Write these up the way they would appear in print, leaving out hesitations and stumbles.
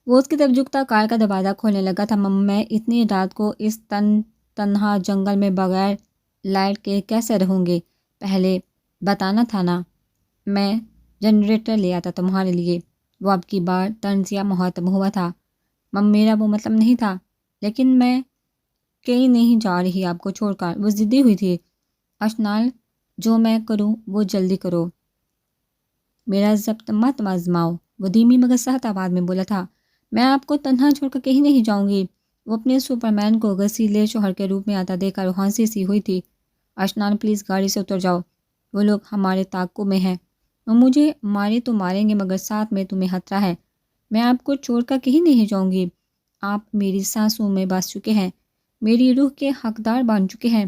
وہ اس کی طرف جھکتا کار کا دروازہ کھولنے لگا تھا۔ میں اتنی رات کو اس تنہا جنگل میں بغیر لائٹ کے کیسے رہوں گی؟ پہلے بتانا تھا نا، میں جنریٹر لے آتا تمہارے لیے۔ وہ اب کی بار طنزیہ مخاطب ہوا تھا۔ میرا وہ مطلب نہیں تھا، لیکن میں کہیں نہیں جا رہی آپ کو چھوڑ کر۔ وہ ضدی ہوئی تھی۔ اشنال، جو میں کروں وہ جلدی کرو، میرا ضبط مت آزماؤ، وہ دھیمی مگر سخت آواز میں بولا تھا۔ میں آپ کو تنہا چھوڑ کر کہیں نہیں جاؤں گی۔ وہ اپنے سپرمین کو غسیلے شوہر کے روپ میں آتا دیکھ کر ہنسی سی ہوئی تھی۔ اشنال، پلیز گاڑی سے اتر جاؤ، وہ لوگ ہمارے تعاقب میں ہیں۔ وہ مجھے مارے تو ماریں گے، مگر ساتھ میں تمہیں خطرہ ہے۔ میں آپ کو چھوڑ کر کہیں نہیں جاؤں گی۔ آپ میری سانسوں میں بس چکے ہیں، میری روح کے حقدار بن چکے ہیں،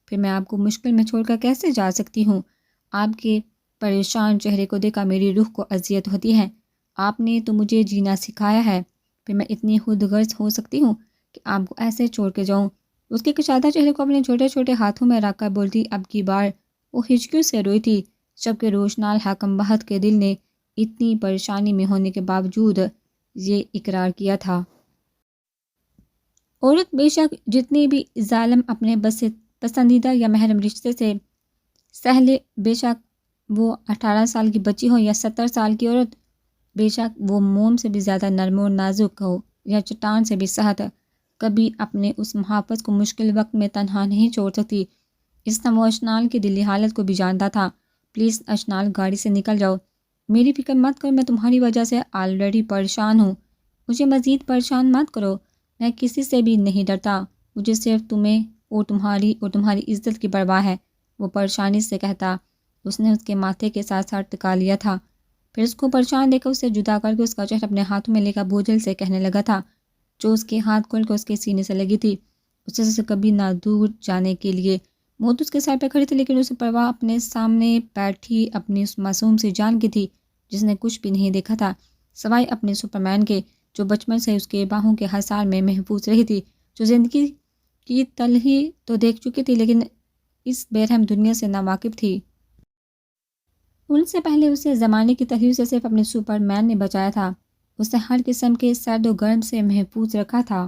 پھر میں آپ کو مشکل میں چھوڑ کر کیسے جا سکتی ہوں؟ آپ کے پریشان چہرے کو دیکھا میری روح کو اذیت ہوتی ہے۔ آپ نے تو مجھے جینا سکھایا ہے، پھر میں اتنی خود غرض ہو سکتی ہوں کہ آپ کو ایسے چھوڑ کے جاؤں؟ اس کے کشادہ چہرے کو اپنے چھوٹے چھوٹے ہاتھوں میں رکھ کر بولتی۔ اب کی بار وہ ہچکیوں سے روئی تھی، جبکہ روشنال حاکم بہت کے دل نے اتنی پریشانی میں ہونے کے باوجود یہ اقرار کیا تھا۔ عورت بے شک جتنی بھی ظالم اپنے پسندیدہ یا محرم رشتے سے سہ لے، بے شک وہ 18 سال کی بچی ہو یا 70 سال کی عورت، بے شک وہ موم سے بھی زیادہ نرم و نازک ہو یا چٹان سے بھی سخت، کبھی اپنے اس محافظ کو مشکل وقت میں تنہا نہیں چھوڑ سکتی۔ اس طرح وہ اشنال کی دلی حالت کو بھی جانتا تھا۔ پلیز اشنال، گاڑی سے نکل جاؤ، میری فکر مت کرو، میں تمہاری وجہ سے آلریڈی پریشان ہوں، مجھے مزید پریشان مت کرو۔ میں کسی سے بھی نہیں ڈرتا، مجھے صرف تمہیں اور تمہاری عزت کی پرواہ ہے، وہ پریشانی سے کہتا۔ اس نے اس کے ماتھے کے ساتھ ساتھ ٹکا لیا تھا، پھر اس کو پریشان دیکھ کر اسے جدا کر کے اس کا چہرہ اپنے ہاتھوں میں لے کر بوجھل سے کہنے لگا تھا، جو اس کے ہاتھ کھول کر اس کے سینے سے لگی تھی۔ اسے سے کبھی نہ دور جانے کے لیے موت اس کے سر پہ کھڑی تھی، لیکن اسے پرواہ اپنے سامنے بیٹھی اپنی اس معصوم سی جان کی تھی جس نے کچھ بھی نہیں دیکھا تھا سوائے اپنے سپرمین کے، جو بچپن سے اس کے باہوں کے حصار میں محفوظ رہی تھی، جو زندگی کی تلخی تو دیکھ چکی تھی لیکن اس بے رحم دنیا سے ناواقف تھی۔ ان سے پہلے اسے زمانے کی تلخیوں سے صرف اپنے سپرمین نے بچایا تھا، اسے ہر قسم کے سرد و گرم سے محفوظ رکھا تھا۔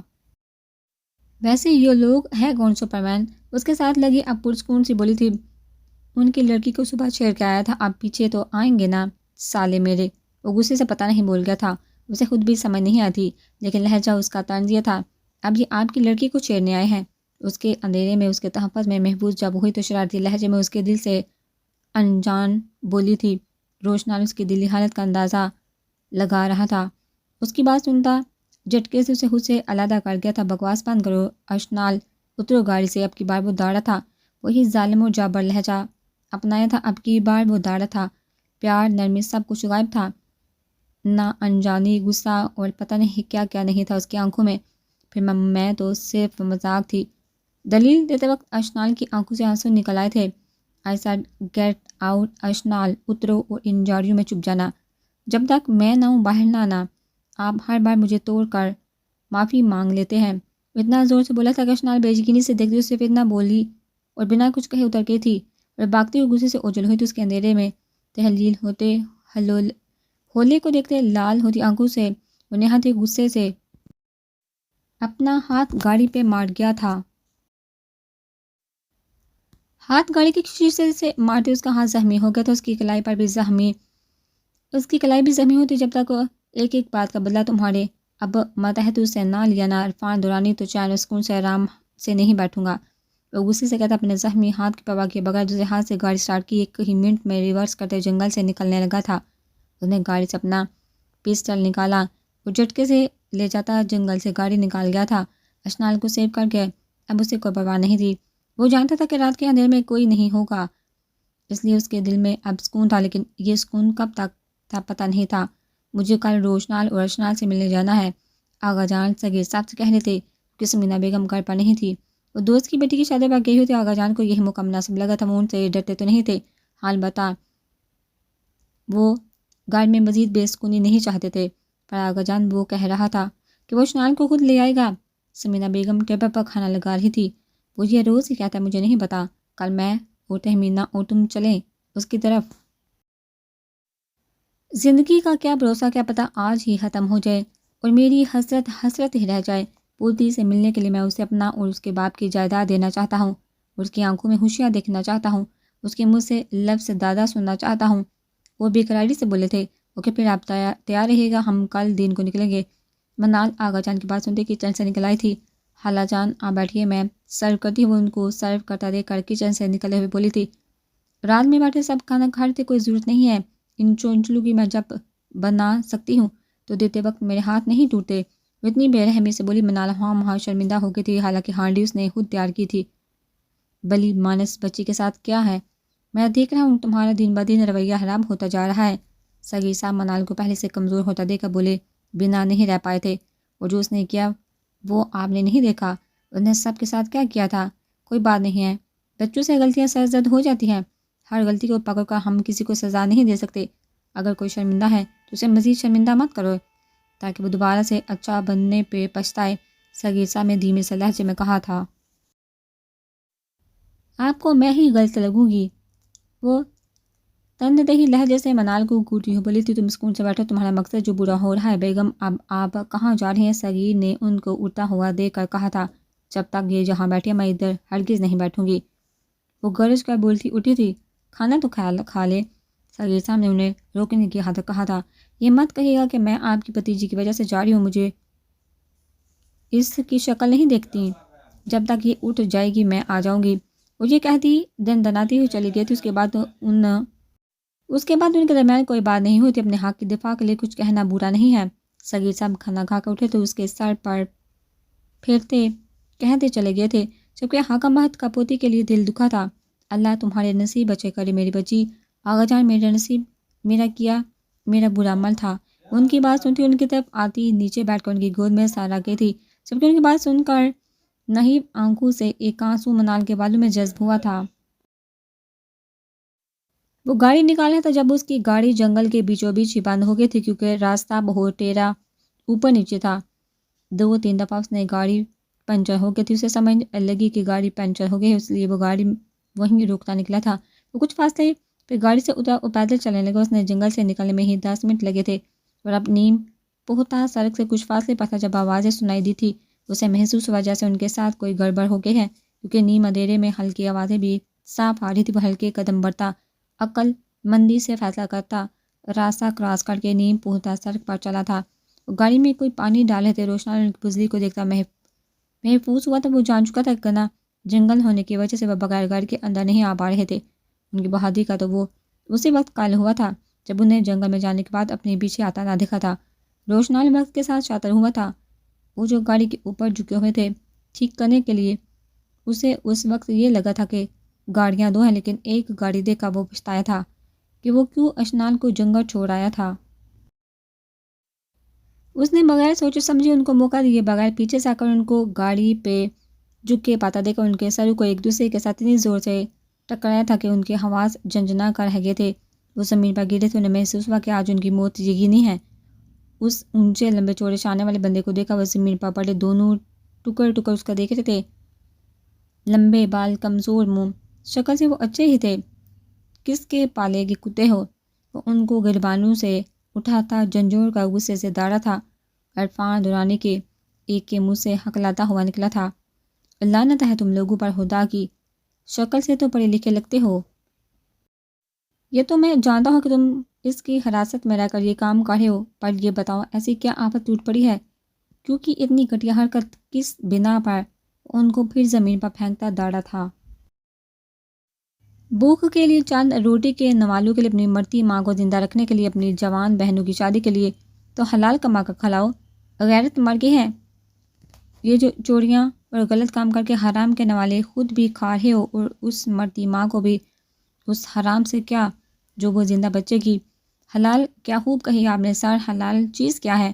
ویسے یہ لوگ ہے کون؟ سپرمین اس کے ساتھ لگی اب پرسکون سی بولی تھی۔ ان کی لڑکی کو صبح چھیڑ کے آیا تھا، آپ پیچھے تو آئیں گے نا سالے میرے؟ وہ غصے سے پتہ نہیں بول گیا تھا، اسے خود بھی سمجھ نہیں آتی، لیکن لہجہ اس کا طنز یہ تھا، اب یہ آپ کی لڑکی کو چھیڑنے آئے ہیں؟ اس کے اندھیرے میں اس کے تحفظ میں محفوظ جب ہوئی تو شرارتی لہجے میں اس کے دل سے انجان بولی تھی۔ روشنال اس کی دلی حالت کا اندازہ لگا رہا تھا، اس کی بات سنتا جھٹکے سے اسے خود سے علیحدہ کر گیا تھا۔ بکواس بند کرو اشنال، اترو گاڑی سے۔ اب کی بار وہ داڑھا تھا، وہی ظالم و جابر لہجہ اپنایا تھا، اب کی بار وہ داڑھا تھا، پیار، نرمی، سب کچھ غائب تھا، نہ انجانی، غصہ اور پتہ نہیں کیا کیا نہیں تھا اس کی آنکھوں میں۔ پھر میں تو صرف مذاق تھی، دلیل دیتے وقت اشنال کی آنکھوں سے آنسو نکل آئے تھے۔ آئی سیڈ گیٹ آؤٹ اشنال، اترو اور ان جھاڑیوں میں چھپ جانا، جب تک میں نہ ہوں باہر نہ آنا۔ آپ ہر بار مجھے توڑ کر معافی مانگ لیتے ہیں۔ اتنا زور سے بولا تھا کہ اشنال بے یقینی سے دیکھتی صرف اتنا بولی اور بنا کچھ کہے اتر گئی تھی، اور بھاگتے ہوئے غصے سے اوجھل ہوئی تھی۔ اس کے اندھیرے میں تحلیل ہوتے ہولے کو دیکھتے لال ہوتی آنکھوں سے وہ نہایت غصے سے اپنا ہاتھ گاڑی پہ مار گیا تھا۔ ہاتھ گاڑی کی شیشے سے مارتے اس کا ہاتھ زخمی ہو گیا تھا، اس کی کلائی بھی زخمی ہوتی۔ جب تک ایک ایک بات کا بدلہ تمہارے اب ماتحت سے نہ لیا نہ عرفان دورانی تو چین و سکون سے آرام سے نہیں بیٹھوں گا، وہ غصے سے کہتا، اپنے زخمی ہاتھ کی پرواہ کیے بغیر دوسرے ہاتھ سے گاڑی سٹارٹ کی، ایک ہی منٹ میں ریورس کرتے جنگل سے نکلنے لگا تھا۔ اس نے گاڑی سے اپنا پسٹل نکالا اور جھٹکے سے لے جاتا جنگل سے گاڑی نکال گیا تھا۔ اشنال کو سیو کر کے اب اسے کوئی پرواہ نہیں تھی، وہ جانتا تھا کہ رات کے اندھیرے میں کوئی نہیں ہوگا، اس لیے اس کے دل میں اب سکون تھا، لیکن یہ سکون کب تک تھا پتہ نہیں تھا۔ مجھے کل روشنال اور اشنال سے ملنے جانا ہے، آغا جان سگے صاحب سے کہہ رہے تھے کہ سمینا بیگم گھر پر نہیں تھی، وہ دوست کی بیٹی کی شادی پر گئی ہوئی تھی۔ آغا جان کو یہی موقع مناسب لگا تھا، وہ ان سے ڈرتے تو نہیں تھے، حال بتا وہ گھر میں مزید بے سکونی نہیں چاہتے تھے، پر آغا جان وہ کہہ رہا تھا کہ وہ اشنال کو خود لے آئے گا۔ سمینا بیگم ٹیبل پر کھانا لگا رہی تھی، وہ یہ روز ہی کہتا ہے، مجھے نہیں پتا، کل میں اور تہمینہ اور تم چلیں اس کی طرف۔ زندگی کا کیا بھروسہ، کیا پتہ آج ہی ختم ہو جائے۔ اور میری حسرت حسرت ہی رہ جائے۔ پوتی سے ملنے کے لیے میں اسے اپنا اور اس کے باپ کی جائیداد دینا چاہتا ہوں، اس کی آنکھوں میں خوشیاں دیکھنا چاہتا ہوں، اس کے منہ سے لفظ دادا سننا چاہتا ہوں۔ وہ بے قراری سے بولے تھے، اوکے پھر آپ تیار رہیے گا، ہم کل دن کو نکلیں گے۔ منال آغا جان کی بات سنتے کچن سے نکل آئی تھی۔ خالہ جان آپ بیٹھیے، میں سرو کرتی ہوئے ان کو سرو کرتا دے کر کچن سے نکلے ہوئے بولی تھی، رات میں بیٹھے سب کھانا کھا رہے تھے، کوئی ضرورت نہیں ہے، ان چونچلوں کی میں جب بنا سکتی ہوں تو دیتے وقت میرے ہاتھ نہیں ٹوٹتے۔ وہ اتنی بے رحمی سے بولی منال وہاں شرمندہ ہو گئی تھی، حالانکہ ہانڈی اس نے خود تیار کی تھی۔ بلی مانس بچی کے ساتھ کیا ہے؟ میں دیکھ رہا ہوں تمہارا دن بدن رویہ خراب ہوتا جا رہا ہے۔ سگی صاحب منال کو پہلے سے کمزور ہوتا دیکھ کر بولے، بنا نہیں رہ پائے تھے، اور جو اس نے کیا وہ آپ نے نہیں دیکھا؟ اس نے سب کے ساتھ کیا کیا تھا؟ کوئی بات نہیں ہے، بچوں سے غلطیاں سرزد ہو جاتی ہیں، ہر غلطی کو پکڑ کر ہم کسی کو سزا نہیں دے سکتے۔ اگر کوئی شرمندہ ہے تو اسے مزید شرمندہ مت کرو تاکہ وہ دوبارہ سے اچھا بننے پہ پچھتائے۔ سگیر صاحب نے دھیمے سے لہجے میں کہا تھا، آپ کو میں ہی غلط لگوں گی۔ وہ تنددہی لہجے سے منال کو گوٹی ہو بولی تھی، تم سکون سے بیٹھو، تمہارا مقصد جو برا ہو رہا ہے۔ بیگم اب آپ کہاں جا رہی ہیں؟ سگیر نے ان کو اٹھتا ہوا دیکھ کر کہا تھا، جب تک یہ جہاں بیٹھی میں ادھر ہرگز نہیں بیٹھوں گی۔ وہ گرج کر بولتی اٹھی تھی، کھانا تو کھا لے۔ سگیر صاحب نے انہیں روکنے کی حد کہا تھا، یہ مت کہیے گا کہ میں آپ کی بھتیجی کی وجہ سے جا رہی ہوں، مجھے اس کی شکل نہیں دیکھتی، جب تک یہ اٹھ جائے گی میں آ جاؤں گی۔ وہ یہ کہتی دن دناتی ہوئی چلی گئی تھی۔ اس کے بعد ان کے درمیان کوئی بات نہیں ہوئی تھی۔ اپنے حق کی دفاع کے لیے کچھ کہنا برا نہیں ہے۔ سگیر صاحب کھانا کھا کر اٹھے تو اس کے سر پر پھیرتے کہتے چلے گئے تھے، جبکہ حاکم بہت کا پوتی کے لیے دل دکھا تھا۔ اللہ تمہارے نصیب بچے کرے میری بچی۔ آغا جان میرا نصیب میرا برا عمل تھا۔ ان کی بات سنتی ان کی طرف آتی نیچے بیٹھ کر ان کی گود میں سارا گئی تھی، جبکہ ان کی بات سن کر نحیب آنکھوں سے ایک آنسو منال کے بالوں میں جذب ہوا تھا۔ وہ گاڑی نکال رہا تھا جب اس کی گاڑی جنگل کے بیچوں بیچ ہی بند ہو گئی تھی، کیونکہ راستہ بہت ٹیڑھا اوپر نیچے تھا۔ 2-3 دفعہ اس نے گاڑی پنچر ہو گئی تھی، اسے سمجھ لگی کہ گاڑی پنچر ہو گئی، اس لیے وہ گاڑی وہیں روکتا نکلا تھا۔ وہ کچھ فاصلے پھر گاڑی سے اترا اور پیدل چلنے لگا۔ اس نے جنگل سے نکلنے میں ہی 10 منٹ لگے تھے، اور اب نیم پختہ سڑک سے کچھ فاصلے پر تھا جب آوازیں سنائی دی تھی۔ اسے محسوس ہوا جیسے ان کے ساتھ کوئی گڑبڑ ہو گئی ہے، کیونکہ نیم اندھیرے میں ہلکی آوازیں بھی صاف آ رہی تھی۔ وہ ہلکے قدم بڑھتا، عقل مندی سے فیصلہ کرتا راستہ کراس کر کے نیم پختہ سڑک پر چلا تھا۔ وہ گاڑی میں کوئی پانی ڈالے تھے، روشنال بجلی کو دیکھتا محفوظ ہوا تھا۔ وہ جان چکا تھا کہ گھنا جنگل ہونے کی وجہ سے وہ بغیر گاڑی کے اندر نہیں آ پا رہے تھے۔ ان کی بہادری کا تو وہ اسی وقت قائل ہوا تھا جب انہیں جنگل میں جانے کے بعد اپنے پیچھے آتا نہ دکھا تھا۔ روشنال وقت کے ساتھ شاطر ہوا تھا۔ وہ جو گاڑی کے اوپر جھکے ہوئے تھے ٹھیک کرنے کے لیے، اسے اس وقت یہ لگا تھا کہ گاڑیاں 2 ہیں، لیکن ایک گاڑی دیکھ کر وہ پچھتایا تھا کہ وہ کیوں اشنان کو جنگل چھوڑ آیا تھا۔ اس نے بغیر سوچے سمجھے ان کو موقع دیے بغیر پیچھے سے آ کر ان کو گاڑی پہ جھک کے پاتا دے کر ان کے سروں کو ایک دوسرے کے ساتھ اتنی زور سے ٹکرایا تھا کہ ان کے حواس جھنجھنا کر رہ گئے تھے۔ وہ زمین پر گرے تھے، انہیں محسوس ہوا کہ آج ان کی موت یقینی ہے۔ اس اونچے لمبے چوڑے شانے والے بندے کو دیکھا، وہ زمین پر پڑے دونوں ٹکر اس کا دیکھ رہے تھے۔ لمبے بال، کمزور منہ، شکل سے وہ اچھے ہی تھے، کس کے پالے کے کتے ہو۔ وہ ان کو گریبانوں سے اٹھاتا جھنجھوڑ کر غصے سے داڑا تھا۔ عرفان درانی کے ایک کے منہ سے ہکلاتا ہوا نکلا تھا، لعنت ہے تم لوگوں پر، خدا کی شکل سے تو پڑھے لکھے لگتے ہو۔ یہ تو میں جانتا ہوں کہ تم اس کی حراست میں رہ کر یہ کام کر رہے ہو، پر یہ بتاؤ ایسی کیا آفت ٹوٹ پڑی ہے؟ کیونکہ اتنی گھٹیا حرکت کس بنا پر؟ ان کو پھر زمین پر پھینکتا داڑا تھا۔ بھوک کے لیے، چند روٹی کے نوالوں کے لیے، اپنی مرتی ماں کو زندہ رکھنے کے لیے، اپنی جوان بہنوں کی شادی کے لیے تو حلال کما کر کھلاؤ۔ غیرت مر گئی ہے؟ یہ جو چوریاں اور غلط کام کر کے حرام کے نوالے خود بھی کھا رہے ہو اور اس مرتی ماں کو بھی اس حرام سے کیا جو وہ زندہ بچے کی۔ حلال کیا خوب کہی آپ نے سر، حلال چیز کیا ہے؟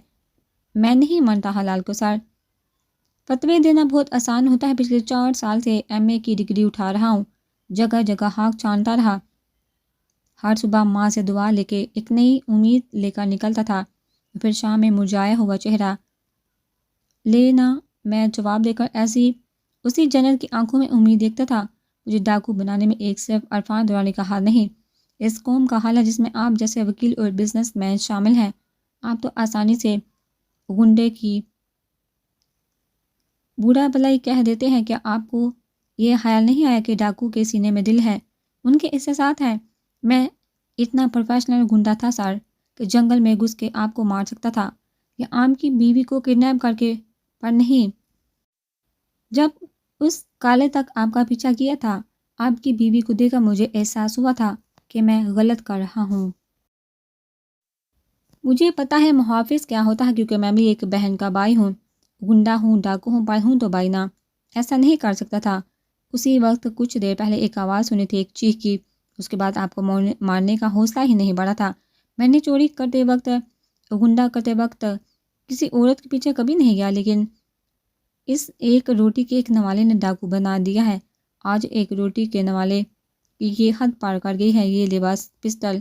میں نہیں مانتا حلال کو سر۔ فتوے دینا بہت آسان ہوتا ہے، پچھلے 4 سال سے MA کی ڈگری اٹھا رہا ہوں، جگہ جگہ ہاک چھانتا رہا، ہر صبح ماں سے دعا لے کے ایک نئی امید لے کر نکلتا تھا، پھر شام میں مرجھایا ہوا چہرہ لینا میں جواب دے کر ایسی اسی جنت کی آنکھوں میں امید دیکھتا تھا۔ مجھے ڈاکو بنانے میں ایک صرف عرفان دورانی کا حال نہیں، اس قوم کا حال ہے جس میں آپ جیسے وکیل اور بزنس مین شامل ہیں۔ آپ تو آسانی سے گنڈے کی بوڑھا بلائی کہہ دیتے ہیں، کیا آپ کو یہ خیال نہیں آیا کہ ڈاکو کے سینے میں دل ہے، ان کے احساسات ہیں؟ میں اتنا پروفیشنل گنڈا تھا سر کہ جنگل میں گھس کے آپ کو مار سکتا تھا، یا آپ کی بیوی کو کڈنیپ کر کے، پر نہیں۔ جب اس کالے تک آپ کا پیچھا کیا تھا، آپ کی بیوی کو دیکھ کر مجھے احساس ہوا تھا کہ میں غلط کر رہا ہوں۔ مجھے پتا ہے محافظ کیا ہوتا ہے، کیونکہ میں بھی ایک بہن کا بھائی ہوں، گنڈا ہوں، ڈاکو ہوں، پر ہوں تو بھائی نا۔ ایسا نہیں کر سکتا تھا۔ اسی وقت کچھ دیر پہلے ایک آواز سنی تھی، ایک چیخ کی، اس کے بعد آپ کو مارنے کا حوصلہ ہی نہیں بڑھا تھا۔ میں نے چوری کرتے وقت، گنڈا کرتے وقت کسی عورت کے پیچھے کبھی نہیں گیا، لیکن اس ایک روٹی کے ایک نوالے نے ڈاکو بنا دیا ہے۔ آج ایک روٹی کے نوالے کی یہ حد پار کر گئی ہے، یہ لباس، پسٹل،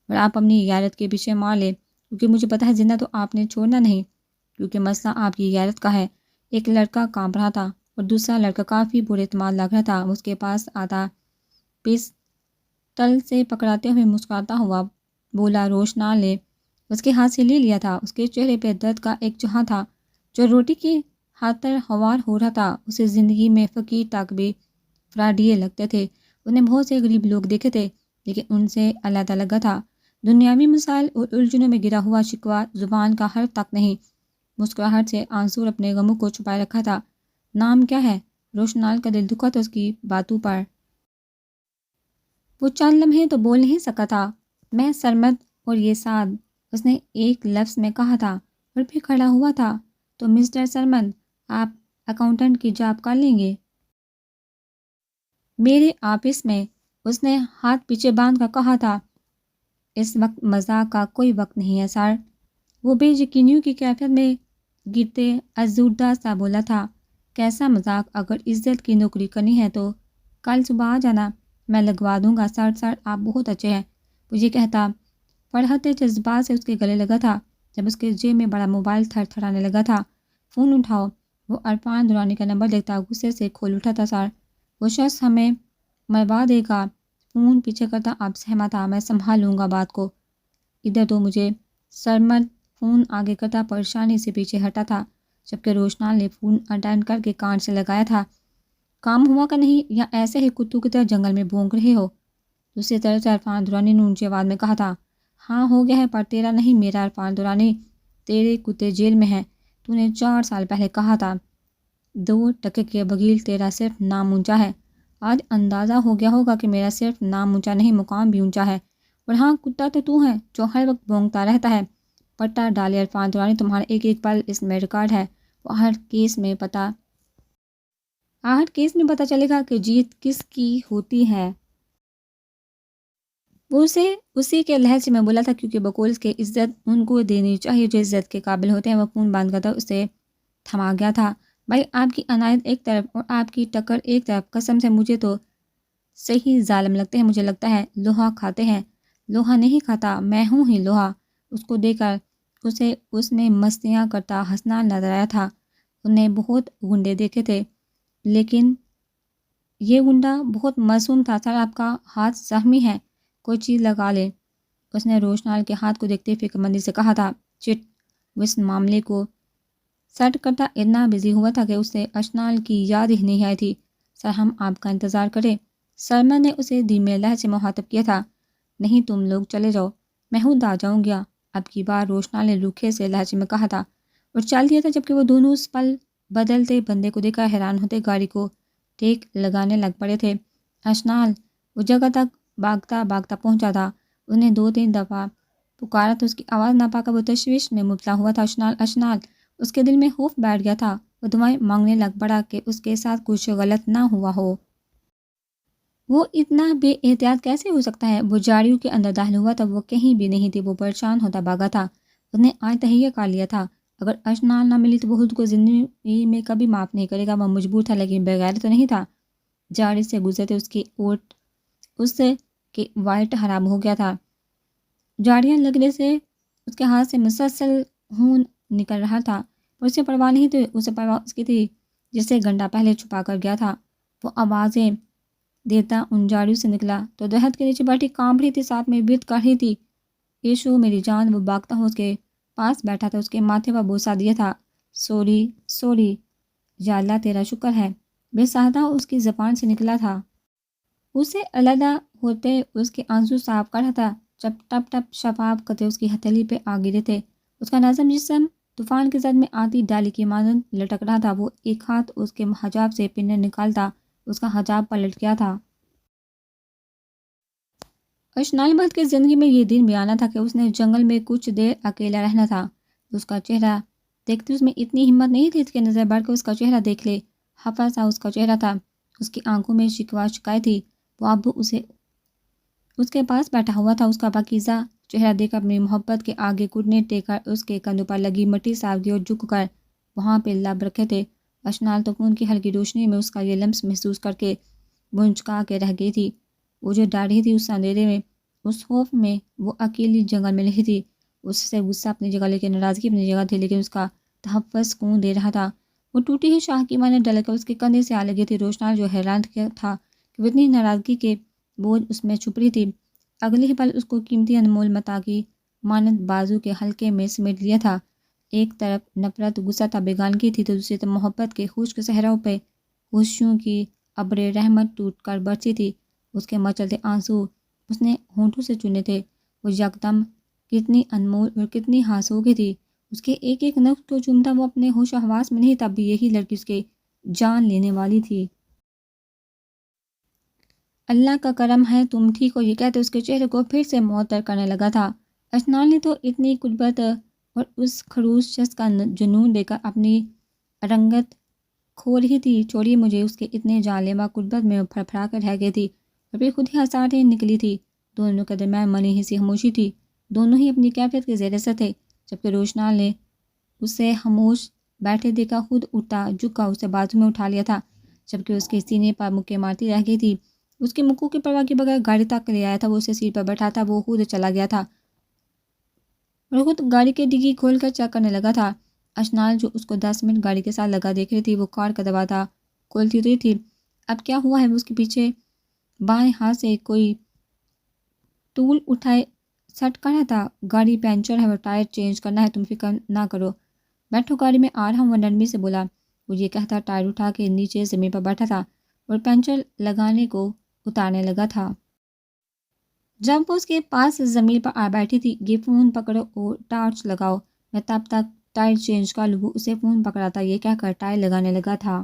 اور آپ اپنی غیرت کے پیچھے مار لے، کیونکہ مجھے پتا ہے زندہ تو آپ نے چھوڑنا نہیں، کیونکہ مسئلہ آپ کی غیرت کا ہے۔ ایک لڑکا کانپ رہا تھا اور دوسرا لڑکا کافی برے اعتماد لگ رہا تھا، اس کے پاس آتا پسٹل سے پکڑاتے ہوئے مسکراتا ہوا بولا، روشنال نے اس کے ہاتھ سے لے لیا تھا۔ اس کے چہرے پہ درد کا ایک جہاں تھا جو روٹی کی خاطر ہوار ہو رہا تھا۔ اسے زندگی میں فقیر تک بھی فراڈیے لگتے تھے، انہیں بہت سے غریب لوگ دیکھے تھے، لیکن ان سے علیحدہ لگا تھا۔ دنیاوی مسائل اور الجھنوں میں گرا ہوا شکوہ زبان کا حرف تک نہیں، مسکراہٹ سے آنسور اپنے غموں کو چھپائے رکھا تھا۔ نام کیا ہے؟ روشنال کا دل دکھا تھا اس کی باتوں پر۔ وہ چند لمحے تو بول نہیں سکا تھا۔ میں سرمد، اور یہ سعد، اس نے ایک لفظ میں کہا تھا، اور پھر کھڑا ہوا تھا۔ تو مسٹر سرمد، آپ اکاؤنٹنٹ کی جاب کر لیں گے میرے آفس میں؟ اس نے ہاتھ پیچھے باندھ کر کہا تھا۔ اس وقت مزاق کا کوئی وقت نہیں ہے سر۔ وہ بے یقینیوں کی کیفیت میں گرتے ازودہ سا بولا تھا۔ کیسا مذاق؟ اگر عزت کی نوکری کرنی ہے تو کل صبح آ جانا، میں لگوا دوں گا۔ سر آپ بہت اچھے ہیں، وہ یہ کہتا فرحت جذبات سے اس کے گلے لگا تھا، جب اس کے جیب میں بڑا موبائل تھر تھرانے لگا تھا۔ فون اٹھاؤ۔ وہ عرفان درانی کا نمبر دیکھتا غصے سے کھول اٹھا تھا۔ سر، وہ شخص ہمیں مروا دے گا۔ فون پیچھے کرتا آپ سہما تھا، میں سنبھال لوں گا بات کو، ادھر تو مجھے۔ سرمد فون آگے کرتا پریشانی سے پیچھے ہٹا تھا، جبکہ روشنال نے فون اٹینڈ کر کے کان سے لگایا تھا۔ کام ہوا کہ نہیں، یا ایسے ہی کتوں کی طرح جنگل میں بھونک رہے ہو؟ دوسری طرف سے عرفان درانی نے اونچی آواز میں کہا تھا۔ ہاں ہو گیا ہے، پر تیرا نہیں میرا عرفان درانی، تیرے کتے جیل میں ہیں۔ تو نے 4 سال پہلے کہا تھا 2 ٹکے کے بغیر تیرا صرف نام اونچا ہے۔ آج اندازہ ہو گیا ہوگا کہ میرا صرف نام اونچا نہیں، مقام بھی اونچا ہے۔ اور ہاں، کتا تو ہے جو ہر وقت بھونکتا رہتا ہے۔ پٹا ڈالے عرفان درانی، تمہارا ایک ایک پل اس میں ریکارڈ ہے، وہ ہر کیس میں پتہ چلے گا کہ جیت کس کی ہوتی ہے۔ وہ اسے اسی کے لہجے میں بولا تھا، کیونکہ بقول کے عزت ان کو دینی چاہیے جو عزت کے قابل ہوتے ہیں۔ وہ فون بند کرتا اسے تھما گیا تھا۔ بھائی، آپ کی عنایت ایک طرف اور آپ کی ٹکر ایک طرف، قسم سے مجھے تو صحیح ظالم لگتے ہیں۔ مجھے لگتا ہے لوہا کھاتے ہیں۔ لوہا نہیں کھاتا، میں ہوں ہی لوہا۔ اس کو دیکھ کر اسے اس میں مستیاں کرتا ہنسنا نظر آیا تھا۔ انہیں بہت گنڈے دیکھے تھے، لیکن یہ گنڈا بہت معصوم تھا۔ سر، آپ کا ہاتھ زخمی ہے، کوئی چیز لگا لے، اس نے روشنال کے ہاتھ کو دیکھتے فکر مندی سے کہا تھا۔ چٹ! وہ اس معاملے کو سیٹ کرتا اتنا بزی ہوا تھا کہ اسے اشنال کی یاد ہی نہیں آئی تھی۔ سر، ہم آپ کا انتظار کریں؟ سرمد نے اسے دھیمے لہجے سے مخاطب کیا تھا۔ نہیں، تم لوگ چلے جاؤ، میں خود آ جاؤں گا۔ اب کی بار روشنال نے روکھے سے لہجے میں کہا تھا اور چل دیا تھا، جبکہ وہ دونوں اس پل بدلتے بندے کو دیکھ کر حیران ہوتے گاڑی کو ٹیک لگانے لگ پڑے تھے۔ اشنال! وہ جگہ تک بھاگتا بھاگتا پہنچا تھا۔ انہیں 2-3 دفعہ پکارا تو اس کی آواز نہ پا کر وہ تشویش میں مبتلا ہوا تھا۔ اشنال، اشنال! اس کے دل میں خوف بیٹھ گیا تھا۔ وہ دعائیں مانگنے لگ پڑا کہ اس کے ساتھ کچھ غلط نہ ہوا ہو۔ وہ اتنا بے احتیاط کیسے ہو سکتا ہے؟ وہ جاڑیوں کے اندر داخل ہوا تھا، وہ کہیں بھی نہیں تھی۔ وہ پریشان ہوتا بھاگا تھا۔ اس نے آج تہیہ کر لیا تھا، اگر اشنال نہ ملی تو وہ خود کو زندگی میں کبھی معاف نہیں کرے گا۔ وہ مجبور تھا، لیکن بغیر تو نہیں تھا۔ جاڑی سے گزرتے اس کی اوٹ اس کے وائٹ خراب ہو گیا تھا۔ جاڑیاں لگنے سے اس کے ہاتھ سے مسلسل خون نکل رہا تھا، اور اسے پرواہ نہیں تھی۔ اسے پرواہ اس کی تھی جسے گھنٹہ پہلے چھپا کر گیا تھا۔ وہ آوازیں دیتا ان جاڑیوں سے نکلا تو درخت کے نیچے بیٹھی کانپ رہی تھی، ساتھ میں ورد کر رہی تھی، ایشو میری جان! وہ بھاگتا ہو اس کے پاس بیٹھا تھا اس کے ماتھے پر بوسہ دیا تھا۔ سوری سوری، یا اللہ تیرا شکر ہے، بے سادہ اس کی زبان سے نکلا تھا۔ اسے علیحدہ ہوتے اس کے آنسو صاف کر رہا تھا جب ٹپ ٹپ شفاف قطرے اس کی ہتھیلی پہ آ گرے تھے۔ اس کا نازم جسم طوفان کے زد میں آتی ڈالی کی مانند لٹک رہا تھا۔ وہ ایک ہاتھ اس کے حجاب سے پنیں نکالتا اس کا حجاب پلٹ گیا تھا۔ اشنال بخت کی زندگی میں یہ دن بھی آنا تھا کہ اس نے جنگل میں کچھ دیر اکیلا رہنا تھا۔ اس کا چہرہ دیکھتے اس میں اتنی ہمت نہیں تھی کہ نظر بڑھ کے اس کا چہرہ دیکھ لے۔ خفا سا اس کا چہرہ تھا، اس کی آنکھوں میں شکوہ شکایت تھی۔ وہ اب اسے اس کے پاس بیٹھا ہوا تھا۔ اس کا پاکیزہ چہرہ دیکھ اپنی محبت کے آگے گھٹنے ٹیک کر اس کے کندھوں پر لگی مٹی صاف کی اور جھک کر وہاں پہ لب رکھے تھے۔ اشنال تو خون کی ہلکی روشنی میں اس کا یہ لمس محسوس کر کے منچکا کے رہ گئی تھی۔ وہ جو ڈر رہی تھی اس اندھیرے میں، اس خوف میں، وہ اکیلی جنگل میں نہیں تھی۔ اس سے غصہ اپنی جگہ لیکن ناراضگی اپنی جگہ تھی، لیکن اس کا تحفظ سکون دے رہا تھا۔ وہ ٹوٹی ہوئی شاخ کی مانند ڈل کر اس کے کندھے سے آ لگی تھی۔ روشنال جو حیران تھا کہ وہ اتنی ناراضگی کے بوجھ اس میں چھپ رہی تھی، اگلے ہی پل اس کو قیمتی انمول متاع کی مانند بازو کے حلقے میں سمیٹ لیا تھا۔ ایک طرف نفرت غصہ تھا، بیگانگی تھی، تو دوسری طرف محبت کے خشک صحراؤں پہ خوشیوں کی ابر رحمت ٹوٹ کر برسی تھی۔ اس کے مچلتے آنسو اس نے ہونٹوں سے چنے تھے۔ وہ یکدم کتنی انمول اور کتنی ہاس ہو گئی تھی۔ اس کے ایک ایک نفس کو چومتا وہ اپنے ہوش و حواس میں نہیں، تب بھی یہی لڑکی اس کے جان لینے والی تھی۔ اللہ کا کرم ہے تم ٹھیک ہو، یہ کہتے اس کے چہرے کو پھر سے معطر کرنے لگا تھا۔ اشنال نے تو اتنی قربت اور اس خروش شخص کا جنون دے کر اپنی رنگت کھو رہی تھی۔ چھوڑیے مجھے، اس کے اتنے جان لیوا قربت میں پھر پھرا کر رہ گئی تھی اور پھر خود ہی ہنساہٹیں نکلی تھی۔ دونوں کے درمیان منی ہی سی خاموشی تھی، دونوں ہی اپنی کیفیت کے زیر اثر تھے۔ جبکہ روشنال نے اسے خاموش بیٹھے دیکھا، خود اٹھا جھکا اسے بازو میں اٹھا لیا تھا، جبکہ اس کے سینے پر مکے مارتی رہ گئی تھی۔ اس کے مکوں کی پرواہ کے بغیر گاڑی تک لے آیا تھا۔ وہ اسے سیٹ پر بیٹھا تھا، وہ خود چلا گیا تھا اور خود گاڑی کی ڈگی کھول کر چیک کرنے لگا تھا۔ اشنال جو اس کو 10 منٹ گاڑی کے ساتھ لگا دیکھ رہی تھی، وہ کار کا دروازہ کھولتی اتری تھی۔ اب کیا ہوا ہے؟ وہ اس کے پیچھے بائیں ہاتھ سے کوئی ٹول اٹھائے سٹ کر رہا تھا۔ گاڑی پنچر ہے اور ٹائر چینج کرنا ہے، تم فکر نہ کرو، بیٹھو گاڑی میں آ رہا ہوں، وہ نرمی سے بولا۔ وہ یہ کہتا ٹائر اٹھا کے نیچے زمین پر بیٹھا تھا اور پنچر لگانے کو اتارنے لگا تھا۔ جب وہ اس کے پاس زمین پر آ بیٹھی تھی، یہ فون پکڑو اور ٹارچ لگاؤ، میں تب تک ٹائر چینج کر لوں۔ وہ اسے فون پکڑاتا یہ کہہ کر ٹائر لگانے لگا تھا۔